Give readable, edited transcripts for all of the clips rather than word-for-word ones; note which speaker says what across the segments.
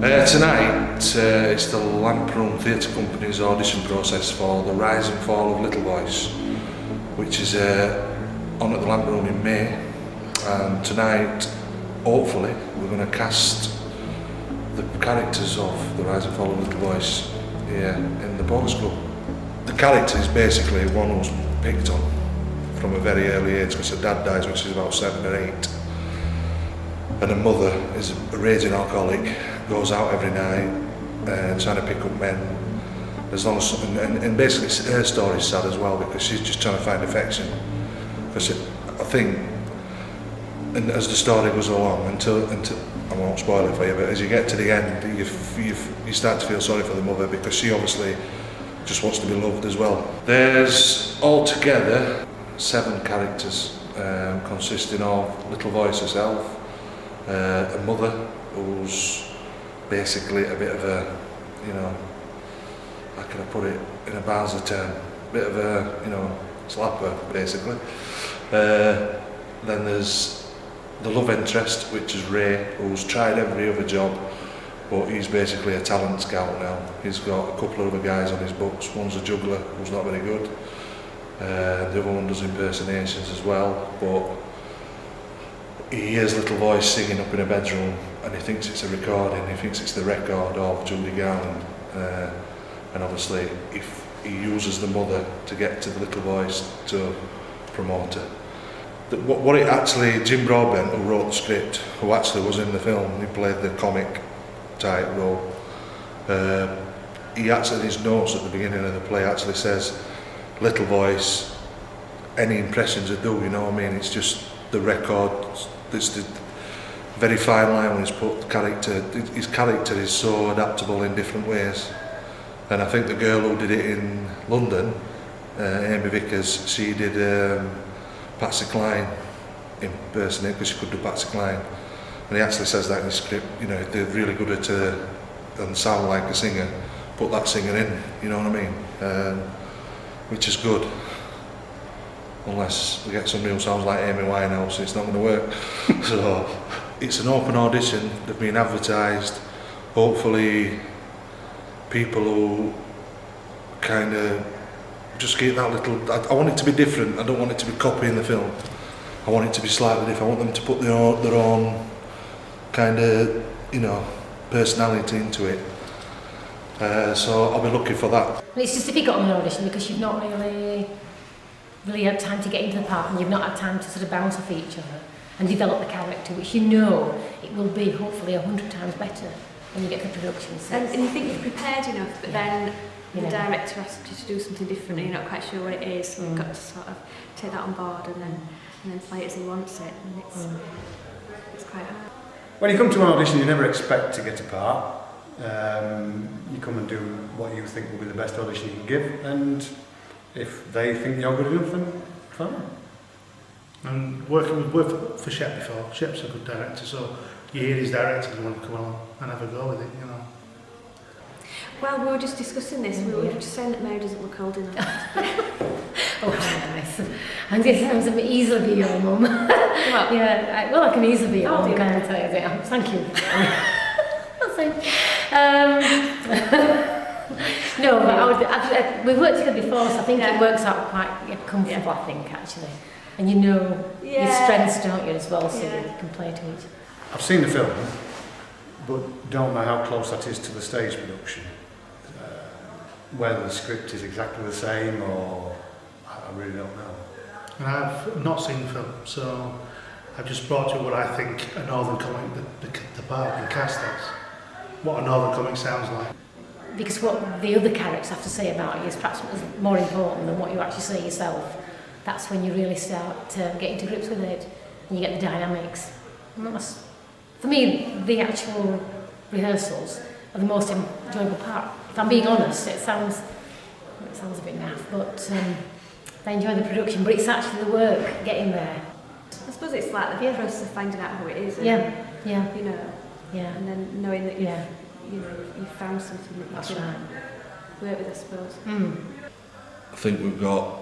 Speaker 1: Tonight, it's the Lamproom Theatre Company's audition process for The Rise and Fall of Little Voice, which is on at the Lamproom in May. And tonight, hopefully, we're going to cast the characters of The Rise and Fall of Little Voice here in the Bogus Club. The character is basically one who's picked on from a very early age, because her dad dies when she's about 7 or 8. And her mother is a raging alcoholic, goes out every night trying to pick up men. As long as, and basically her story is sad as well, because she's just trying to find affection. Because I think, and as the story goes along, until I won't spoil it for you, but as you get to the end, you start to feel sorry for the mother, because she obviously just wants to be loved as well. There's altogether 7 characters, consisting of Little Voice herself, a mother who's basically a bit of a, you know, how can I put it in a Barnsley term, bit of a, you know, slapper basically. Then there's the love interest, which is Ray, who's tried every other job, but he's basically a talent scout now. He's got a couple of other guys on his books. One's a juggler who's not very good. The other one does impersonations as well, but he hears Little Voice singing up in a bedroom and he thinks it's a recording, he thinks it's the record of Julie Garland, and obviously if he uses the mother to get to the Little Voice to promote her. What it actually, Jim Broadbent, who wrote the script, who actually was in the film, he played the comic type role, he actually in his notes at the beginning of the play actually says Little Voice, any impressions it do, you know what I mean, it's just the record. It's the very fine line when he's put the character. His character is so adaptable in different ways, and I think the girl who did it in London, Amy Vickers, she did Patsy Cline impersonate, because she could do Patsy Cline, and he actually says that in the script. You know, they're really good at and sound like a singer. Put that singer in, you know what I mean, which is good. Unless we get somebody who sounds like Amy Winehouse, it's not going to work. So it's an open audition, they've been advertised. Hopefully people who kind of just get that little, I want it to be different, I don't want it to be copying the film. I want it to be slightly different, I want them to put their own kind of, you know, personality into it. So I'll be looking for that.
Speaker 2: It's just difficult on an audition because you've not really had time to get into the part, and you've not had time to sort of bounce off each other and develop the character, which you know it will be hopefully 100 times better when you get to production. So
Speaker 3: and you think you've prepared enough, but then the director asks you to do something different and you're not quite sure what it is, so you've got to sort of take that on board and then play it as he wants it, and it's quite hard.
Speaker 4: When you come to an audition, you never expect to get a part. You come and do what you think will be the best audition you can give, and if they think you're good enough, then fine.
Speaker 5: And worked for Shep before. Shep's a good director, so you hear his director and want to come along and have a go with it, you know.
Speaker 3: Well, we were just discussing this. We were just saying that Mary doesn't look old enough.
Speaker 2: Oh, how nice. And it sounds a bit easily be your mum.
Speaker 3: Well,
Speaker 2: yeah, I can easily be your mum, can I tell you that? Thank you. No, but we've worked together before, so I think it works out quite comfortable, I think, actually. And you know your strengths, don't you, as well, so that you can play to each.
Speaker 4: I've seen the film, but don't know how close that is to the stage production. Whether the script is exactly the same, or I really don't know.
Speaker 5: And I've not seen the film, so I've just brought you what I think a Northern comic, the part, the cast is. What a Northern comic sounds like.
Speaker 2: Because what the other characters have to say about you is perhaps more important than what you actually say yourself. That's when you really start to get into grips with it, and you get the dynamics. And that's, for me, the actual rehearsals are the most enjoyable part. If I'm being honest, it sounds a bit naff, but I enjoy the production, but it's actually the work getting there.
Speaker 3: I suppose it's like the process of finding out who it is. And, you know. Yeah. And then knowing that you've found something that you can work with, I suppose.
Speaker 1: I think we've got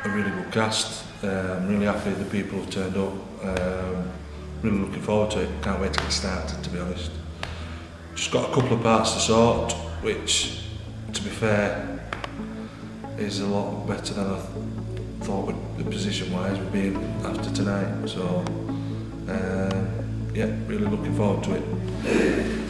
Speaker 1: a really good cast. I'm really happy the people have turned up. Really looking forward to it. Can't wait to get started, to be honest. just got a couple of parts to sort, which, to be fair, is a lot better than I thought with the position-wise with being after tonight. So, yeah, really looking forward to it.